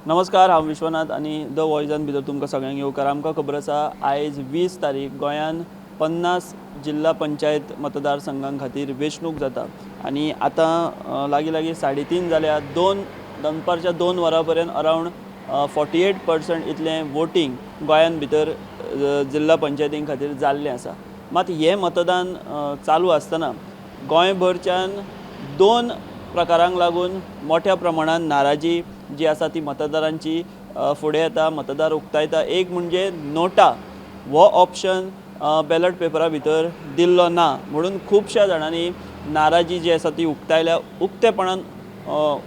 नमस्कार, हांव विश्वनाथ आणि द वॉयसान भितर तुमकां सगळ्यांक येवकार। आमकां खबर आसा आयज 20 तारीख गोंयान 50 जिल्हा पंचायत मतदारसंघां खातीर वेंचणूक जाता आणि आतां लागीं लागीं 3:30 जाल्या। दनपारच्या 2 वरां पर्यंत अरावंड 48% इतलें वोटींग गोंयान भितर जिल्हा पंचायतीं खातीर जाल्लें आसा। मात हें मतदान चालू आसतना गोंयभरच्यान 2 प्रकारांक लागून मोठ्या प्रमाणात नाराजी जी आसा ती मतदारांची फुडें येता, मतदार उक्तायता। एक म्हणजे नोटा हो ऑप्शन बॅलट पेपरा भितर दिल्लो ना म्हणून खुबश्या जाणांनी नाराजी जी आसा ती उक्तायल्या, उक्तेपणान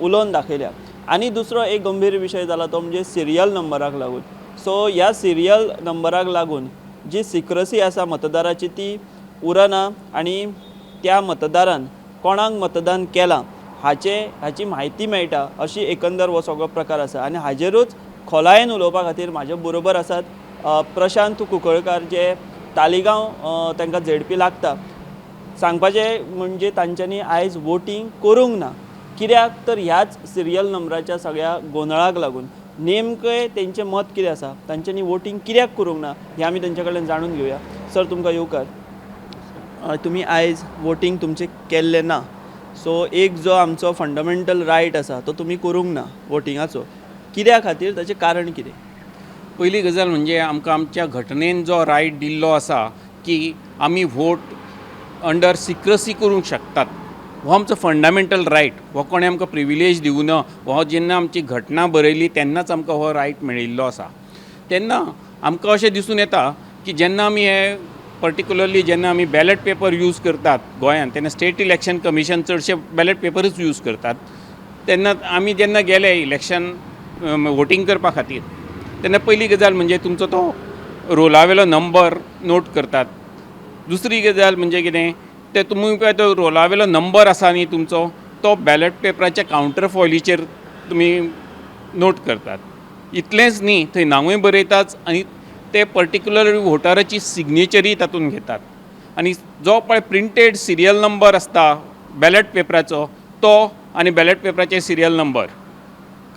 उलोवन दाखयल्या। आनी दुसरो एक गंभीर विशय जाला तो म्हणजे सिरियल नंबराक लागून। सो ह्या सिरियल नंबराक लागून जी सिक्रसी आसा मतदाराची ती उरना आनी त्या मतदारान कोणाक मतदान केलां हाची म्हायती मेळटा अशी एकंदर हो सगळो प्रकार आसा। आनी हाजेरूच खोलायेन उलोवपा खातीर म्हाजे बरोबर आसात प्रशांत कुंकळकार जे तालिगांव तांकां झेडपी लागता। सांगपाचें म्हणजे तांच्यांनी आयज वोटींग करूंक ना, कित्याक तर ह्याच सिरियल नंबराच्या सगळ्या गोंधळाक लागून। नेमकें तेंचें मत कितें आसा, तांच्यांनी वोटींग कित्याक करूंक ना हें आमी तेंचे कडल्यान जाणून घेवया। सर तुमकां येवकार। तुमी आयज वोटींग तुमचें केल्लें ना, सो एक जो आमचो फंडमेंटल रायट आसा तो तुमी करूंक ना वोटिंगाचो, कित्या खातीर, ताचें कारण कितें? पहिली गजाल म्हणजे आमकां आमच्या घटनेन जो रायट दिल्लो आसा की आमी वोट अंडर सिक्रसी करूंक शकतात, हो आमचो फंडामेंटल रायट। हो कोणें आमकां प्रिविलेज दिवं ना। हो जेन्ना आमची घटना बरयली तेन्नाच आमकां हो रायट मेळिल्लो आसा। तेन्ना आमकां अशें दिसून येता की जेन्ना आमी हे पर्टिक्युलरली जेन्ना आमी बॅलट पेपर यूज करतात गोंयांत, तेन्ना स्टेट इलेक्शन कमिशन चडशे बॅलट पेपरूच यूज करतात। तेन्ना आमी जेन्ना गेले इलेक्शन वोटींग करपा खातीर तेन्ना पयली गजाल म्हणजे तुमचो तो रोलावेलो नंबर नोट करतात। दुसरी गजाल म्हणजे कितें ते तुमी पळय तो रोलावेलो नंबर आसा न्ही तुमचो, तो बॅलट पेपराच्या कावंटर फॉयलीचेर तुमी नोट करतात। इतलेंच न्ही, थंय नांवूय बरयतात आनी ते पर्टिक्युलर वोटराची सिग्नेचरी तातूंत घेतात। आनी जो पळय प्रिंटेड सिरियल नंबर आसता बॅलट पेपराचो तो आनी बॅलट पेपराचे सिरियल नंबर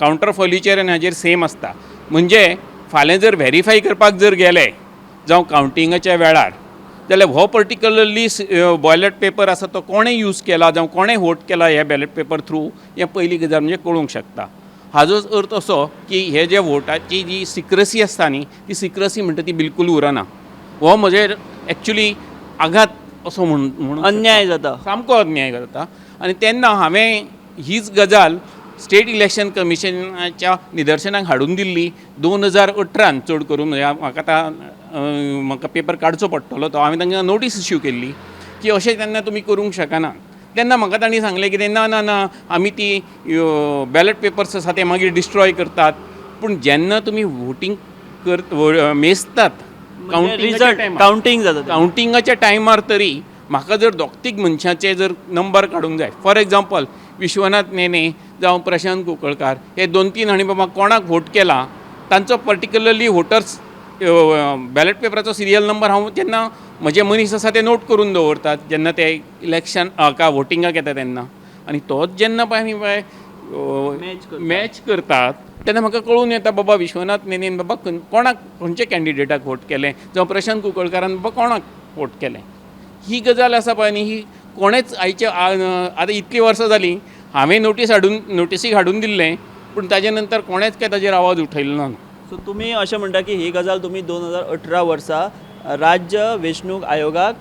कावंटर फॉयलीचेर आनी हाजेर सेम आसता। म्हणजे फाल्यां जर व्हेरीफाय करपाक जर गेले जावं कावंटिंगाच्या वेळार, जाल्यार हो पर्टिक्युलरली बॅलट पेपर आसा तो कोणें यूज केला जावं कोणें वोट केला ह्या बॅलट पेपर थ्रू हें पयली गजाल म्हणजे कळूंक शकता। हाजोच अर्थ असो की हे जे वोटाची जी सिक्रसी आसता न्ही ती सिक्रसी म्हणटा ती बिलकूल उरना। हो म्हजेर एक्चुली आघात असो म्हणून अन्याय जाता, सामको अन्याय जाता। आनी तेन्ना हांवें हीच गजाल स्टेट इलेक्शन कमिशनाच्या निदर्शनाक हाडून दिल्ली 2018 चड करून। म्हाका आतां म्हाका पेपर काडचो पडटलो तो, हांवें तांकां नोटीस इश्यू केल्ली की अशें तेन्ना तुमी करूंक शकना। तेन्ना म्हाका तांणी सांगलें कितें ना ना ना आमी ती बॅलट पेपर्स आसा ते मागीर डिस्ट्रॉय करतात। पूण जेन्ना तुमी वोटींग मेजतात कावंटिंगाच्या टायमार तरी म्हाका जर दोग-तीग मनशांचे जर नंबर काडूंक जाय, फॉर एग्जांपल विश्वनाथ नेने जावं प्रशांत कुंकळकार, हे 2-3 हांणी बाबा कोणाक वोट केला तांचो पर्टिक्युलरली वोटर्स बॅलट पेपराचो सिरियल नंबर हांव जेन्ना म्हजे मनीस आसा ते नोट करून दवरतात जेन्ना ते इलेक्शन वोटिंगाक येता तेन्ना। आनी तोच जेन्ना पळय आमी मॅच करतात तेन्ना म्हाका कळून येता बाबा विश्वनाथ नेनेन बाबा कोणाक खंयच्या कॅन्डिडेटाक वोट केलें जावं प्रशांत कुंकळकारान बाबा कोणाक वोट केलें। ही गजाल आसा पळय न्ही, ही कोणेच आयचे आतां इतलीं वर्सां जालीं हांवें नोटिसीक हाडून दिल्लें, पूण ताजे नंतर कोणेच काय ताजेर आवाज उठयलो ना। सो तुमी अशें म्हणटा की ही गजाल तुमी 2018 वर्सा राज्य वेंचणूक आयोगाक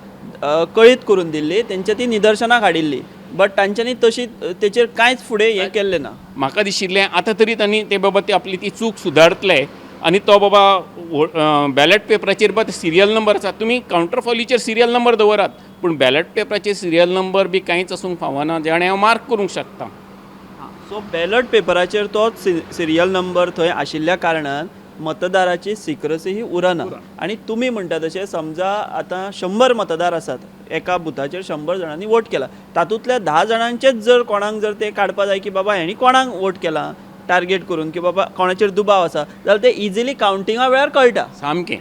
कळीत करून दिल्ली, तेंच्या ती निदर्शनाक हाडिल्ली, बट तांच्यांनी तशी तेचेर कांयच फुडें हें केल्लें ना। म्हाका दिशिल्लें आतां तरी तांणी ते बाबा ती आपली ती चूक सुदारतले आनी तो बाबा बॅलट पेपराचेर बाबा सिरियल नंबर आसा, तुमी कावंटर फॉयलीचेर सिरियल नंबर दवरात, पूण बॅलट पेपराचेर सिरियल नंबर बी कांयच आसूंक फावना जे हांव मार्क करूंक शकता। सो बॅलट पेपराचेर तोच सिरियल नंबर थंय आशिल्ल्या कारणान मतदाराची सिक्रसी ही उरना। आनी तुमी म्हणटा तशें समजा आतां 100 मतदार आसात, एका बुथाचेर 100 जाणांनी वोट केला, तातूंतल्या 10 जाणांचेच जर कोणाक जर ते काडपा जाय की बाबा हेणी कोणाक वोट केला टार्गेट करून की बाबा कोणाचेर दुबाव आसा, जाल्यार ते इजिली कावंटिंगा वेळार कळटा सामकें।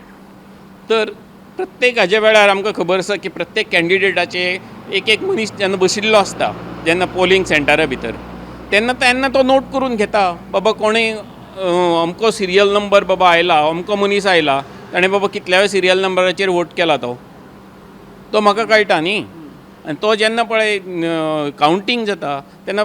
तर प्रत्येक हाज्या वेळार आमकां खबर आसा की प्रत्येक कॅन्डिडेटाचे एक मनीस जेन्ना बशिल्लो आसता जेन्ना पोलिंग सेंटरा भितर तेन्ना तो नोट करून घेता बाबा कोणें अमको सिरियल नंबर बाबा आयला, अमको मनीस आयला, ताणें बाबा कितल्या सिरियल नंबराचेर वोट केला तो म्हाका कळटा न्ही. आनी तो जेन्ना पळय कावंटींग जाता तेन्ना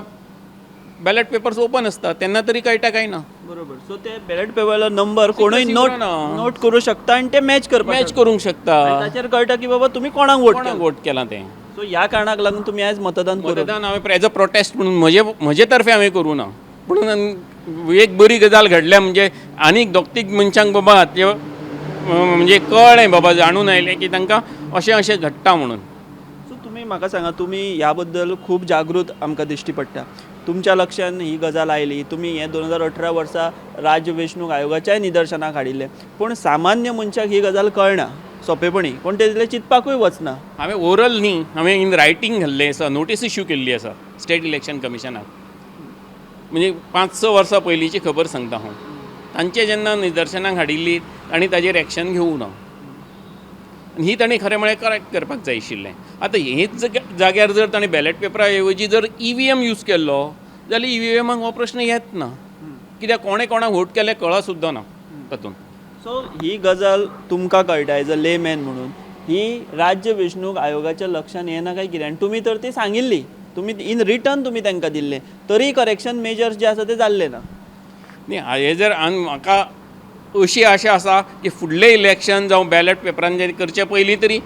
बॅलेट पेपर्स ओपन आसता तेन्ना तरी कळटा काय ना. बरोबर. सो ते बॅलेट पेपरला नंबर कोणूय Secrecy नोट उरना. नोट करू शकता आणि ते मॅच करपाक मॅच करूंक शकता ताचेर कळटा की बाबा तुम्ही कोणाक वोट कोणाक वोट केलां तें. सो ह्या कारणाक लागून तुम्ही आयज मतदान करू. मतदान हांवें एज अ प्रोटेस्ट म्हणून म्हजे तर्फे हांवें करूं ना. पूण एक बरी गजाल घडल्या म्हणजे आनीक दोग तीग मनशांक बाबा ते म्हणजे कळ्ळें बाबा जाणून आयलें की तांकां अशें अशें घडटा म्हणून. सो तुमी म्हाका सांगा, तुमी ह्या बद्दल खूब जागृत आमकां दिश्टी पडटा. तुमच्या लक्षान ही गजाल आयली, तुमी हें 2018 वर्सा राज्य वेंचणूक आयोगाच्याय निदर्शनाक हाडिल्लें, पूण सामान्य मनशाक ही गजाल कळना सोंपेपणी, कोण तेजेले चिंतपाकूय वचना. हांवें ओरल न्ही, हांवें इन रायटींग घाल्लें आसा, नोटीस इश्यू केल्ली आसा स्टेट इलेक्शन कमिशनाक. म्हणजे 5-6 वर्सां पयलींची खबर सांगता हांव. तांचे जेन्ना निदर्शनाक हाडिल्ली आनी ताजेर एक्शन घेवूं ना. आनी ही ताणें खरें म्हळ्यार करेक्ट करपाक जाय आशिल्लें. आतां हेच जाग्यार जर ताणें बॅलेट पेपरा ऐवजी जर EVM यूज केल्लो जाल्यार EVMाक हो प्रश्न येत ना. कित्याक कोणें कोणाक वोट केलें कळा सुद्दां ना तातूंत. सो ही गजाल तुमकां कळटा एज अ लेमॅन म्हणून, ही राज्य वेंचणूक आयोगाच्या लक्षान येना काय कितें? आनी तुमी तर ती सांगिल्ली, तुमी इन रिटर्न तुमी तांकां दिल्लें, तरी करेक्शन मेजर्स जे आसा ते जाल्ले ना. न्ही हे जर म्हाका अशी आशा आसा की फुडलें इलेक्शन जावं बॅलेट पेपरान जे करचे पयलीं तरी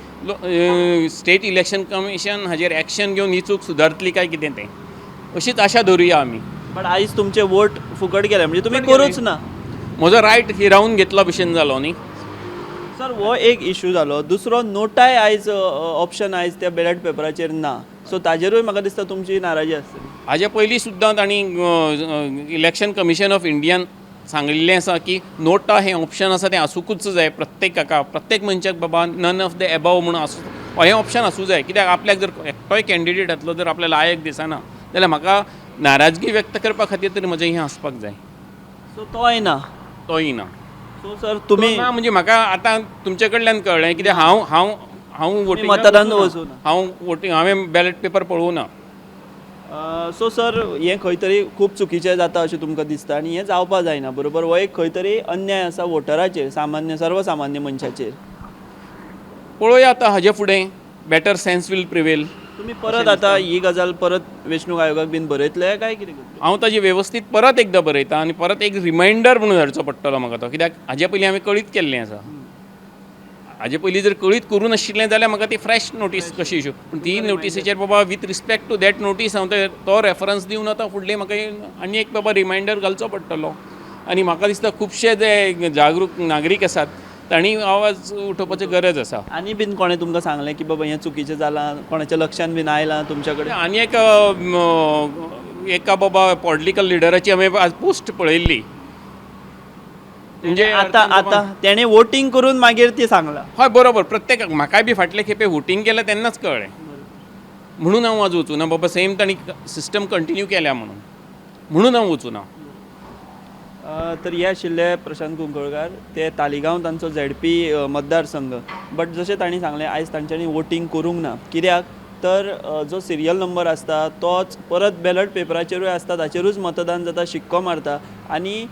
स्टेट इलेक्शन कमिशन हाजेर एक्शन घेवन ही चूक सुदारतली काय कितें तें, अशीच आशा धरुया आमी. बट आयज तुमचे वोट फुकट गेले म्हणजे तुमी फुकट गेले. करूच ना. म्हजो रायट हिरावून घेतला भशेन जालो न्ही. सर हो एक इशू जालो. दुसरो, नोटाय आयज ऑप्शन आयज त्या बॅलेट पेपराचेर ना. सो ताजेरूय म्हाका दिसता तुमची नाराजी आसतली. हाजे पयलीं सुद्दां तांणी इलेक्शन कमिशन ऑफ इंडियान सांगिल्लें आसा की नोटा हें ऑप्शन आसा तें आसूंकूच जाय प्रत्येक मनशाक बाबा नन ऑफ द एबाव म्हणून आसूं हें ऑप्शन आसूं जाय. कित्याक आपल्याक जर एकटोय कॅन्डिडेट येतलो जर आपल्या लायक दिसना जाल्यार म्हाका नाराजगी व्यक्त करपा खातीर तरी म्हजें हें आसपाक जाय. सो तोय ना. तोय ना. सो सर तुमी ना म्हणजे म्हाका आतां तुमचे कडल्यान कळ्ळें कित्याक हांव वोटिंग मतदान वचूना. हांवें बॅलेट पेपर पळोवं ना. सो सर हें खंय तरी खूब चुकीचें जाता अशें तुमकां दिसता आनी हें जावपा जायना बरोबर. हो एक खंय तरी अन्याय आसा वोटराचेर, सर्वसामान्य मनशाचेर. पळोवया आतां हाजे फुडें बेटर सेन्स वील प्रिवेल. तुमी परत आतां ही गजाल परत वेंचणूक आयोगाक बीन बरयतले काय कितें करतले? हांव ताजी वेवस्थीत परत एकदां बरयतां आनी परत एक रिमांयडर म्हणून धाडचो पडटलो म्हाका तो. कित्याक हाजे पयलीं हांवें कळीत केल्लें आसा. हाजे पयलीं जर कळीत करूं नाशिल्लें जाल्यार म्हाका ती फ्रेश नोटीस कशी इश्यू. पूण ती नोटीसीचेर बाबा with respect to that notice हांव तो रेफरन्स दिवन आतां फुडलें म्हाका आनी एक बाबा रिमांयडर घालचो पडटलो. आनी म्हाका दिसता खुबशे जे जागरूक नागरीक आसात तांणी आवाज उठोवपाची गरज आसा. आनी बीन कोणें तुमकां सांगलें की बाबा हें चुकीचें जालां, कोणाच्या लक्षान बीन आयलां तुमच्या कडेन? आनी एका बाबा पॉलिटिकल लिडराची हांवें आज पोस्ट पळयल्ली. म्हणजे आतां तेणें वोटींग करून मागीर ती सांगलां. हय बरोबर. प्रत्येकाक म्हाकाय बी फाटले खेपे वोटींग केलें तेन्नाच कळ्ळें. म्हणून हांव आज वचूं ना बाबा. सेम तांणी सिस्टम कंटिन्यू केल्या म्हणून हांव वचूं ना. तर हे आशिल्ले प्रशांत कुंकळकार, ते तालिगांव तांचो ZP मतदारसंघ. बट जशें तांणी सांगलें आयज तांच्यांनी वोटींग करूंक ना. कित्याक तर जो सिरियल नंबर आसता तोच परत बॅलेट पेपराचेरूय आसता, ताचेरूच मतदान जाता, शिक्को मारता. आनी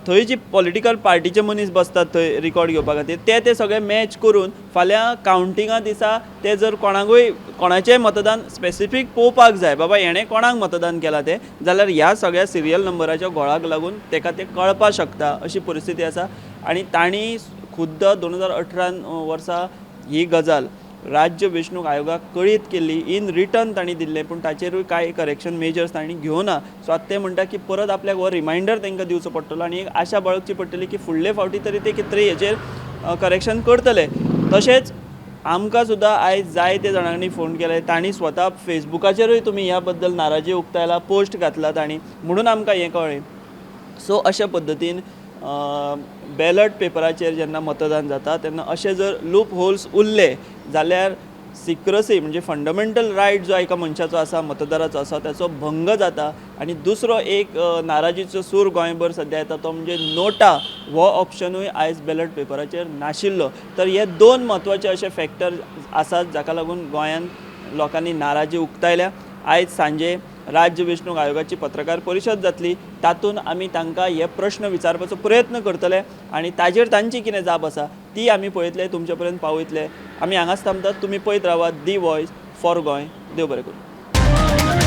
थंय जी पॉलिटिकल पार्टीचे मनीस बसतात थंय रिकॉर्ड घेवपा खातीर ते सगळे मॅच करून फाल्यां कावंटिंगा दिसा ते जर कोणाचेंय मतदान स्पेसिफीक पळोवपाक जाय बाबा हेणें कोणाक मतदान केलां तें, जाल्यार ह्या सगळ्या सिरियल नंबराच्या घोळाक लागून तेका तें कळपाक शकता अशी परिस्थिती आसा. आनी तांणी खुद्द 2018 वर्सा ही गजाल राज्य वेंचणूक आयोगाक कळीत केल्ली, इन रिटर्न तांणी दिल्लें, पूण ताचेरूय कांय करेक्शन मेजर्स तांणी घेवना. सो आतां ते म्हणटा की परत आपल्याक हो रिमांयडर तांकां दिवचो पडटलो आनी एक आशा बाळगची पडटली की फुडले फावटी तरी ते कितें तरी हेचेर करेक्शन करतले. तशेंच आमकां सुद्दां आयज जायते जाणांनी फोन केले, तांणी स्वता फेसबुकाचेरूय तुमी ह्या बद्दल नाराजी उक्तायला, पोस्ट घातला तांणी, म्हणून आमकां हें कळ्ळें. सो अशा पद्दतीन बॅलेट पेपराचेर जेन्ना मतदान जाता तेन्ना अशे जर लूप होल्स उरले जाल्यार सिक्रसी म्हणजे फंडमेंटल रायट जो एका मनशाचो आसा, मतदाराचो आसा, त्याचो भंग जाता. आनी दुसरो एक नाराजीचो सूर गोंयभर सद्या येता तो म्हणजे नोटा हो ऑप्शनूय आयज बॅलेट पेपराचेर नाशिल्लो. तर हे दोन म्हत्वाचे अशे फॅक्टर आसात जाका लागून गोंयांत लोकांनी नाराजी उक्तायल्या. आयज सांजे राज्य वेंचणूक आयोगाची पत्रकार परिशद जातली, तातूंत आमी तांकां हे प्रश्न विचारपाचो प्रयत्न करतले आनी ताजेर तांची कितें जाप आसा ती आमी पळयतले, तुमचे पर्यंत पावयतले. आमी हांगाच थांबतात, तुमी पळयत रावात दी वॉयस फॉर गोंय. देव बरें करूं.